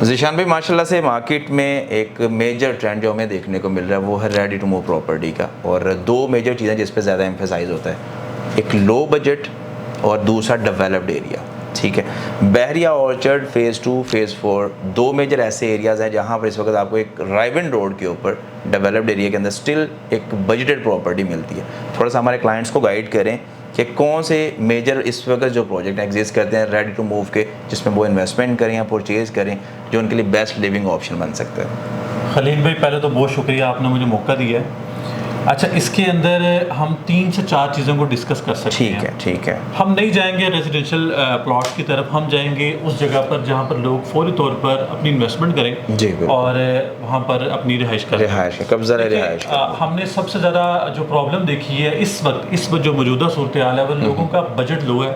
ज़ीशान भाई, माशाल्लाह से मार्केट में एक मेजर ट्रेंड जो हमें देखने को मिल रहा है वो है रेडी टू मूव प्रॉपर्टी का, और दो मेजर चीज़ें जिस पे ज़्यादा एम्फेसाइज होता है, एक लो बजट और दूसरा डेवलप्ड एरिया। ठीक है, बहरिया ऑर्चर्ड फ़ेज़ 2 फ़ेज़ 4 दो मेजर ऐसे एरियाज़ हैं जहाँ पर इस वक्त आपको एक राइवन रोड के ऊपर डेवलप्ड एरिया के अंदर स्टिल एक बजटेड प्रॉपर्टी मिलती है। थोड़ा सा हमारे क्लाइंट्स को गाइड करें कि कौन से मेजर इस वक्त जो प्रोजेक्ट एग्जिस्ट करते हैं रेडी टू मूव के, जिसमें वो इन्वेस्टमेंट करें या परचेज़ करें, जो उनके लिए बेस्ट लिविंग ऑप्शन बन सकता है। खलील भाई, पहले तो बहुत शुक्रिया, आपने मुझे मौका दिया है। अच्छा, इसके अंदर हम 3 से 4 चीज़ों को डिस्कस कर सकते हैं। ठीक है। हम नहीं जाएंगे रेजिडेंशियल प्लॉट्स की तरफ, हम जाएंगे उस जगह पर जहाँ पर लोग फौरी तौर पर अपनी इन्वेस्टमेंट करें जी, और वहाँ पर अपनी रिहाइश करें। कब्जा रिहाइश। हमने सबसे ज़्यादा जो प्रॉब्लम देखी है इस वक्त जो मौजूदा सूरत हाल है, वो लोगों का बजट लो है।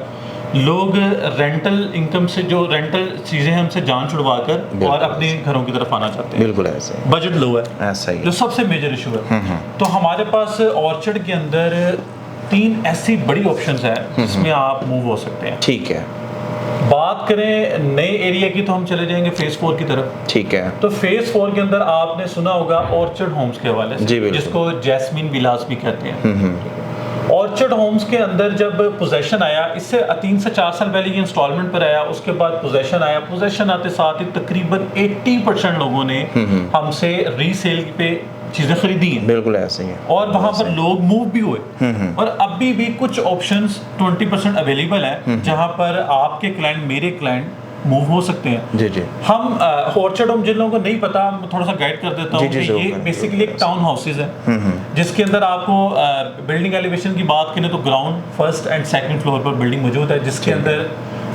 लोग रेंटल इनकम से, जो रेंटल चीज़ें हैं उनसे जान छुड़वा कर और अपने घरों की तरफ आना चाहते हैं। बिल्कुल ऐसे, बजट लो है, ऐसा ही जो सबसे मेजर इशू है। तो हमारे पास ऑर्चर्ड के अंदर 3 ऐसी बड़ी ऑप्शंस हैं जिसमें आप मूव हो सकते हैं। ठीक है। बात करें नए एरिया की तो हम चले जाएंगे फ़ेज़ 4 की तरफ। ठीक है। तो फ़ेज़ 4 के अंदर आपने सुना होगा ऑर्चर्ड होम्स के हवाले से, जिसको जैस्मीन विलास भी कहते हैं। ऑर्चर्ड होम्स के अंदर जब पोजेशन आया, इससे 3 से 4 साल पहले ये इंस्टॉलमेंट पर आया, उसके बाद पोजेशन आया। पोजेशन आते साथ ही तकरीबन 80% लोगों ने हमसे रीसेल पे चीज़ें खरीदी हैं। बिल्कुल ऐसे ही है। और वहाँ पर लोग मूव भी हुए, और अभी भी कुछ ऑप्शंस 20% अवेलेबल है जहाँ पर आपके क्लाइंट, मेरे क्लाइंट मूव हो सकते हैं। जी। हम ऑर्चर्ड होम, जिन लोगों को नहीं पता, थोड़ा सा गाइड कर देता हूँ कि ये बेसिकली एक टाउन हाउसेज है जिसके अंदर आपको बिल्डिंग एलिवेशन की बात करें तो ground, first and second floor पर बिल्डिंग मौजूद है, जिसके अंदर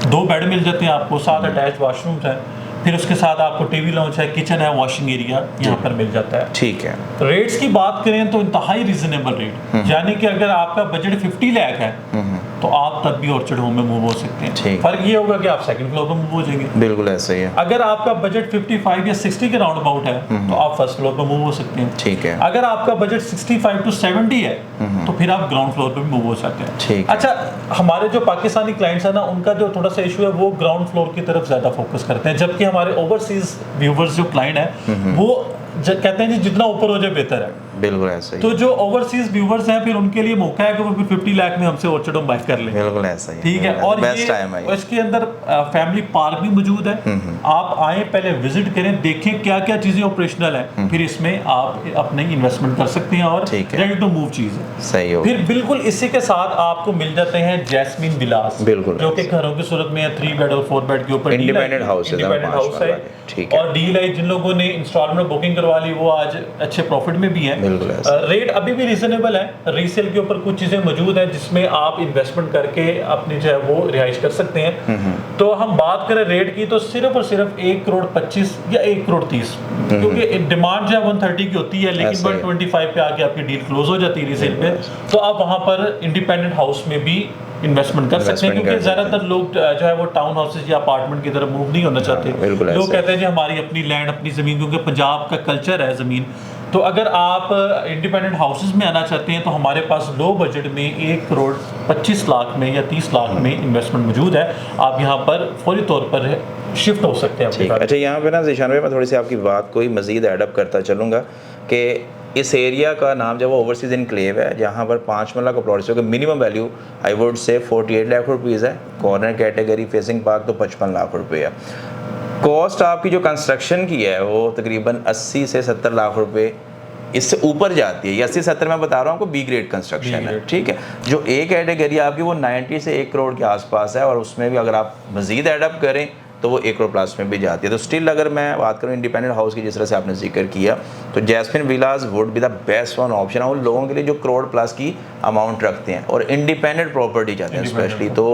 2 बेड मिल जाते हैं आपको, 7 अटैच वाशरूम्स हैं, फिर उसके साथ आपको टीवी लॉन्च है, किचन है, वॉशिंग एरिया यहाँ पर मिल जाता है। ठीक है। रेट्स की बात करें तो इंतहाई रीजनेबल रेट, यानी कि अगर आपका बजट 50 लाख है तो आप तब भी ऑर्चर्ड होम में मूव हो सकते हैं। फर्क ये होगा कि आप सेकंड फ्लोर पर मूव हो जाएंगे। बिल्कुल ऐसा ही है। अगर आपका बजट 55 या 60 के राउंड अबाउट है तो आप फर्स्ट फ्लोर पर मूव हो सकते हैं। ठीक है। अगर आपका बजट 65 to 70 है तो फिर आप ग्राउंड फ्लोर पर मूव हो सकते हैं। ठीक। अच्छा, हमारे जो पाकिस्तानी क्लाइंट्स है ना, उनका जो थोड़ा सा इशू है वो ग्राउंड फ्लोर की तरफ ज्यादा फोकस करते हैं, जबकि हमारे ओवरसीज व्यूवर्स जो क्लाइंट है वो कहते हैं जी जितना ऊपर हो जाए बेहतर है। बिल्कुल ऐसा ही। तो जो ओवरसीज व्यूवर्स हैं, फिर उनके लिए मौका है कि वो फिर 50 लाख में हमसे ऑर्चर्ड होम बाय कर लें। बिल्कुल ऐसा ही। ठीक है। और बेस्ट टाइम है। इसके अंदर फैमिली पार्क भी मौजूद है। आप आए, पहले विजिट करें, देखें क्या क्या चीजें ऑपरेशनल है, फिर इसमें आप अपने इन्वेस्टमेंट कर सकते हैं और रेडी टू मूव चीज है। सही हो। फिर बिल्कुल इसी के साथ आपको मिल जाते हैं जैस्मीन विलास, बिल्कुल, जो कि घरों की सूरत में 3 बेड और 4 बेड के ऊपर इंडिपेंडेंट हाउस है। ठीक है। और डील जिन लोगों ने इंस्टॉलमेंट बुकिंग करवा ली वो आज अच्छे प्रॉफिट में भी है। रेट अभी भी रीजनेबल है। रीसेल के ऊपर कुछ चीजें मौजूद हैं जिसमें आप इन्वेस्टमेंट करके अपनी जो है वो रिहाइश कर सकते हैं। तो हम बात करें रेट की तो सिर्फ और सिर्फ 1,25 करोड़ या 1,30 करोड़, क्योंकि डिमांड जो है 130 की होती है, लेकिन 125 पे आके आपकी डील क्लोज हो जाती है रीसेल पे। तो आप वहां पर इंडिपेंडेंट हाउस में भी इन्वेस्टमेंट कर सकते हैं, क्योंकि ज्यादातर लोग जो है वो टाउन हाउसेज या अपार्टमेंट की तरफ मूव नहीं होना चाहते। लोग कहते हैं जी हमारी अपनी लैंड, अपनी जमीन, क्योंकि पंजाब का कल्चर है जमीन। तो अगर आप इंडिपेंडेंट हाउसेज में आना चाहते हैं तो हमारे पास लो बजट में 1,25 करोड़ में या 30 लाख में इन्वेस्टमेंट मौजूद है। आप यहाँ पर फौरी तौर पर शिफ्ट हो सकते हैं। अच्छा, यहाँ पे ना ज़ीशान भाई, मैं थोड़ी सी आपकी बात को ही मज़ीद एडअप करता चलूँगा कि इस एरिया का नाम जब वो ओवरसीज इनक्लेव है, जहाँ पर 5 मरला का प्लॉट है, minimum value I would say 48 lakh rupees है। कॉर्नर कैटेगरी फेसिंग पार्क तो 55 लाख रुपये है। कॉस्ट आपकी जो कंस्ट्रक्शन की है वो तकरीबन 80 से 70 लाख रुपए इससे ऊपर जाती है। 80-70 मैं बता रहा हूँ आपको, बी ग्रेड कंस्ट्रक्शन है। ठीक है। जो ए कैटेगरी आपकी वो 90 से 1 करोड़ के आसपास है, और उसमें भी अगर आप मज़ीद एडअप करें तो वो 1 करोड़ प्लस में भी जाती है। तो स्टिल अगर मैं बात करूँ इंडिपेंडेंट हाउस की, जिस तरह से आपने जिक्र किया, तो Jasmine Villas would be the best one option है उन लोगों के लिए जो करोड़ प्लस की अमाउंट रखते हैं और इंडिपेंडेंट प्रॉपर्टी चाहते हैं स्पेशली। तो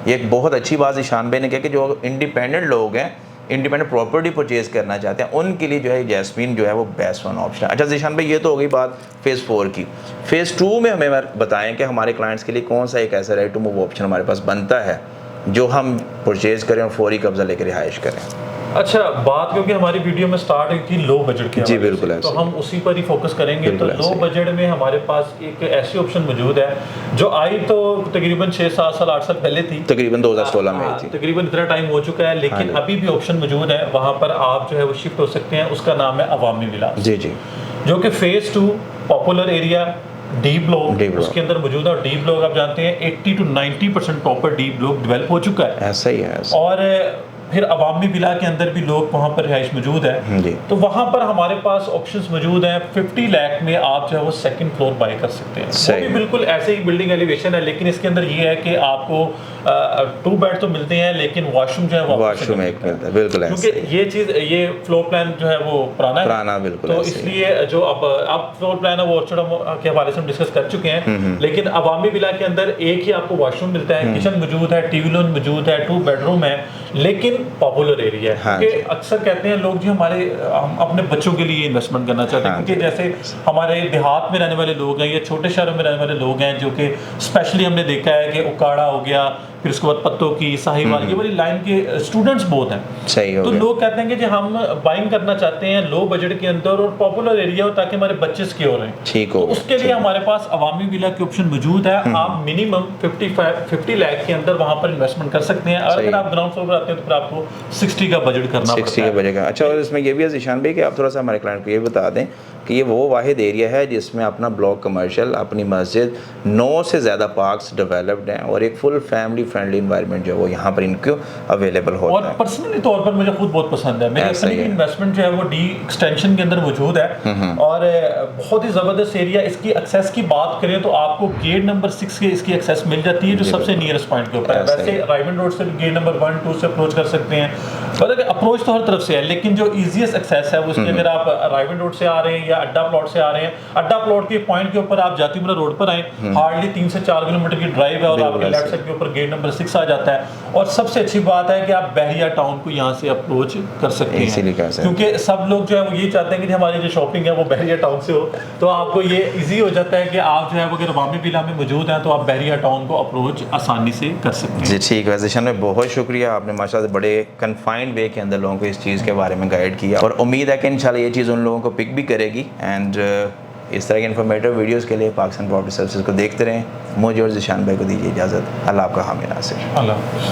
ये एक बहुत अच्छी बात ईशान भाई ने कहा कि जो इंडिपेंडेंट लोग हैं, इंडिपेंडेंट प्रॉपर्टी परचेज करना चाहते हैं, उनके लिए जो है जैस्मीन जो है वो बेस्ट वन ऑप्शन है। अच्छा ज़ीशान भाई, ये तो हो गई बात फ़ेज़ 4 की। फ़ेज़ 2 में हमें बताएं कि हमारे क्लाइंट्स के लिए कौन सा एक ऐसा रेडी टू मूव ऑप्शन हमारे पास बनता है जो हम परचेज करें और फौरी कब्जा लेकर रिहाइश करें। اچھا بات کیونکہ ہماری ویڈیو میں سٹارٹ ہوئی تھی لو بجٹ کی، جی بالکل تو ہم اسی پر ہی فوکس کریں گے. تو لو بجٹ میں ہمارے پاس ایک ایسی آپشن موجود ہے جو آئی تو تقریباً 6-7 سال 8 سال پہلے تھی، تقریباً 2016 میں تھی، تقریباً اتنا ٹائم ہو چکا ہے، لیکن ابھی بھی آپشن موجود ہے. وہاں پر آپ جو ہے وہ شفٹ ہو سکتے ہیں. اس کا نام ہے عوامی ولاس، جی جی، جو کہ phase 2 popular area D block اس کے اندر موجود ہے. اور ڈی بلاک آپ جانتے ہیں 80 to 90% proper D block develop ہو چکا ہے. ایسا ہی ہے. اور پھر عوامی ولا کے اندر بھی لوگ وہاں پر رہائش موجود ہے. تو وہاں پر ہمارے پاس آپشنز موجود ہیں. 50 لاکھ میں آپ جو ہے وہ سیکنڈ فلور بائی کر سکتے ہیں. وہ بھی بالکل ایسے ہی بلڈنگ ایلیویشن ہے، لیکن اس کے اندر یہ ہے کہ آپ کو 2 بیڈ تو ملتے ہیں، لیکن واش روم جو ہے واش روم ایک ملتا ہے. بالکل، کیونکہ یہ چیز یہ فلور پلان جو ہے وہ پرانا بالکل، تو اس لیے جو اب فلور پلان ہے وہ کے حوالے سے ہم ڈسکس کر چکے ہیں. لیکن عوامی ولا کے اندر ایک ہی آپ کو واش روم ملتا ہے، کچن موجود ہے، ٹی وی لون موجود ہے، 2 بیڈ روم ہے، لیکن پاپولر ایریا ہے. کہ اکثر کہتے ہیں لوگ جو ہم اپنے بچوں کے لیے انویسٹمنٹ کرنا چاہتے ہیں، کیونکہ جیسے ہمارے دیہات میں رہنے والے لوگ ہیں یا چھوٹے شہروں میں رہنے والے لوگ ہیں، جو کہ اسپیشلی ہم نے دیکھا ہے کہ اکاڑا ہو گیا، پھر اس کے بعد پتوں کی ساہیوال، یہ والی لائن کے اسٹوڈنٹس بہت ہیں. تو لوگ کہتے ہیں کہ جی ہم بائنگ کرنا چاہتے ہیں لو بجٹ کے اندر اور پاپولر ایریا ہو تاکہ ہمارے بچے سکیور ہیں. تو اس کے لیے ہمارے پاس عوامی ولا کی آپشن موجود ہے. آپ منیمم 50 لاکھ کے اندر وہاں پر انویسٹمنٹ کر سکتے ہیں. اگر آپ گراؤنڈ فلور پر آتے ہیں تو پھر آپ کو 60 کا بجٹ کرنا پڑتا ہے. اچھا، اور اس میں یہ بھی ہے ذیشان بھائی کہ آپ تھوڑا سا ہمارے کلائنٹ کو یہ بتا دیں کہ یہ وہ واحد ایریا ہے جس میں اپنا بلاک کمرشل، اپنی مسجد، 9 سے زیادہ پارکس ڈیولپڈ ہیں اور ایک فل فیملی فرینڈلی انوائرمنٹ جو ہے وہ یہاں پر ان کو اویلیبل ہوتا ہے. اور پرسنلی طور پر مجھے خود بہت پسند ہے. میری اپنی انویسٹمنٹ جو ہے وہ ڈی ایکسٹینشن کے اندر موجود ہے اور بہت ہی زبردست ایریا. اس کی ایکسیس کی بات کریں تو آپ کو گیٹ نمبر 6 کے اس کی ایکسیس مل جاتی ہے، جو سب سے نیئرسٹ پوائنٹ کے اوپر ہے. ویسے رائیون روڈ سے گیٹ نمبر 1 2 سے اپروچ کر سکتے ہیں. مطلب اپروچ تو ہر طرف سے ہے، لیکن جو ایزیسٹ ایکسیس ہے وہ اس کے اگر آپ رائیون روڈ سے آ رہے ہیں یا اڈا پلاٹ سے آ رہے ہیں، اڈا پلاٹ کے پوائنٹ کے اوپر آپ جاتی مرا روڈ پر آئیں، ہارڈلی 3 سے 4 کلومیٹر کی ڈرائیو ہے اور آپ کے لیفٹ سائڈ کے اوپر گیٹ نمبر 6 آ جاتا ہے. اور سب سے اچھی بات ہے کہ آپ بحریہ ٹاؤن کو یہاں سے اپروچ کر سکتے ہیں، کیونکہ سب لوگ جو ہے وہ یہ چاہتے ہیں کہ ہماری جو شاپنگ ہے وہ بحریہ ٹاؤن سے ہو. تو آپ کو یہ ایزی ہو جاتا ہے کہ آپ جو ہے وہ اگر عوامی ولا میں موجود ہیں تو آپ بحریہ ٹاؤن کو اپروچ آسانی سے کر سکتے ہیں. جی ٹھیک ہے ذیشان میں بہت شکریہ، آپ نے ماشاءاللہ سے بڑے کنفائنڈ وے کے اندر لوگوں کو اس چیز کے بارے میں گائیڈ کیا اور امید ہے کہ انشاءاللہ یہ چیز ان لوگوں کو پک بھی کرے گی. اینڈ اس طرح کے انفارمیٹیو ویڈیوز کے لیے پاکستان پراپرٹی سروسز کو دیکھتے رہیں. مجھے اور ذیشان بھائی کو دیجیے اجازت. اللہ آپ کا حامی ناصر. اللہ